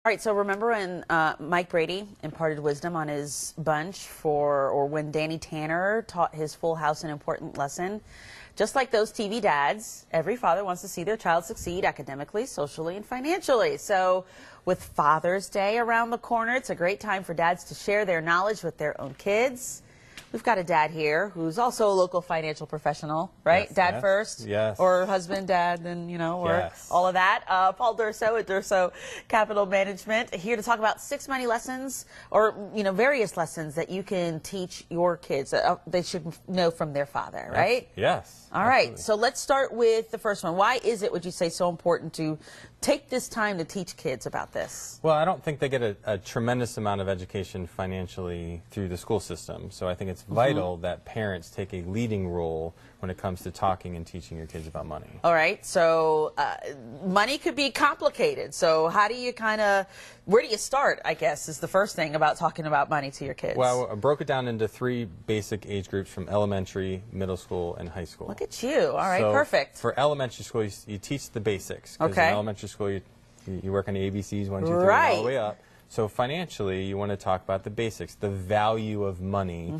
All right, so remember when Mike Brady imparted wisdom on his bunch or when Danny Tanner taught his Full House an important lesson? Just like those TV dads, every father wants to see their child succeed academically, socially, and financially. So with Father's Day around the corner, it's a great time for dads to share their knowledge with their own kids. We've got a dad here who's also a local financial professional, right? Yes, Dad yes, first? yes. Or husband, dad, and, or Yes. all of that. Paul Durso at Durso Capital Management here to talk about 6 money lessons or, various lessons that you can teach your kids. They should know from their father, right? Yes. All right, so let's start with the first one. Why is it, would you say, so important to take this time to teach kids about this? Well, I don't think they get a tremendous amount of education financially through the school system. So I think it's vital that parents take a leading role when it comes to talking and teaching your kids about money. All right, so money could be complicated. So how do you where do you start, I guess, is the first thing about talking about money to your kids? Well, I broke it down into 3 basic age groups from elementary, middle school, and high school. Look at you. All right, So perfect. For elementary school, you teach the basics. 'Cause Okay. in elementary school, you work on the ABCs, 1, 2, 3, Right. all the way up. So financially, you want to talk about the basics, the value of money,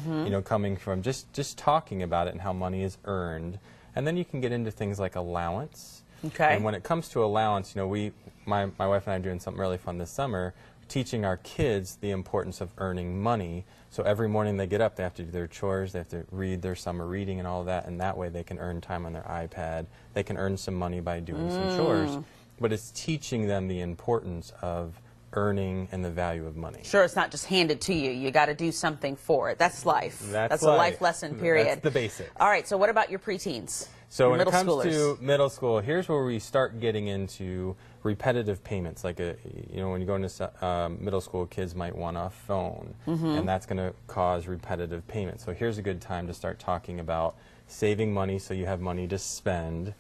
coming from just talking about it and how money is earned. And then you can get into things like allowance. Okay. And when it comes to allowance, my wife and I are doing something really fun this summer, teaching our kids the importance of earning money. So every morning they get up, they have to do their chores, they have to read their summer reading and all of that, and that way they can earn time on their iPad. They can earn some money by doing some chores. But it's teaching them the importance of earning and the value of money. Sure, it's not just handed to you. You got to do something for it. That's life. That's a life lesson, period. That's the basics. All right, so what about your preteens? So your when it comes schoolers? to middle school, here's where we start getting into repetitive payments. Like, when you go into middle school, kids might want a phone, and that's going to cause repetitive payments. So here's a good time to start talking about saving money so you have money to spend,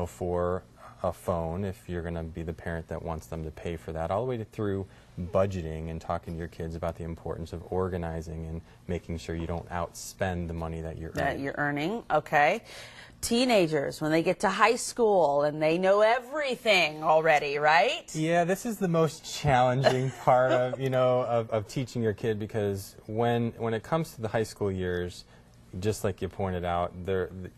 for a phone if you're going to be the parent that wants them to pay for that, all the way through budgeting and talking to your kids about the importance of organizing and making sure you don't outspend the money that you're earning. Okay. Teenagers, when they get to high school and they know everything already, right? Yeah, this is the most challenging part of, of teaching your kid, because when it comes to the high school years, just like you pointed out,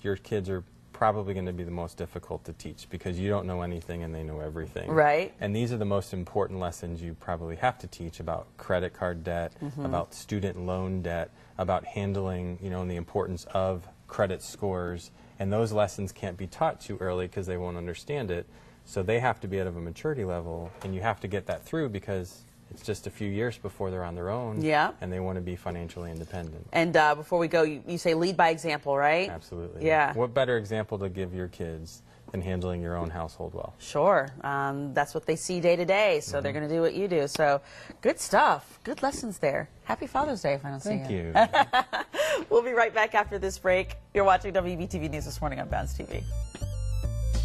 your kids are probably going to be the most difficult to teach because you don't know anything and they know everything. Right. And these are the most important lessons you probably have to teach about credit card debt, about student loan debt, about handling, and the importance of credit scores. And those lessons can't be taught too early because they won't understand it. So they have to be at a maturity level, and you have to get that through because it's just a few years before they're on their own, and they want to be financially independent. And before we go, you say lead by example, right? Absolutely. Yeah. What better example to give your kids than handling your own household well? Sure. That's what they see day to day, so they're going to do what you do. So good stuff. Good lessons there. Happy Father's Day if I don't see you. Thank you. We'll be right back after this break. You're watching WBTV News This Morning on Bounce TV.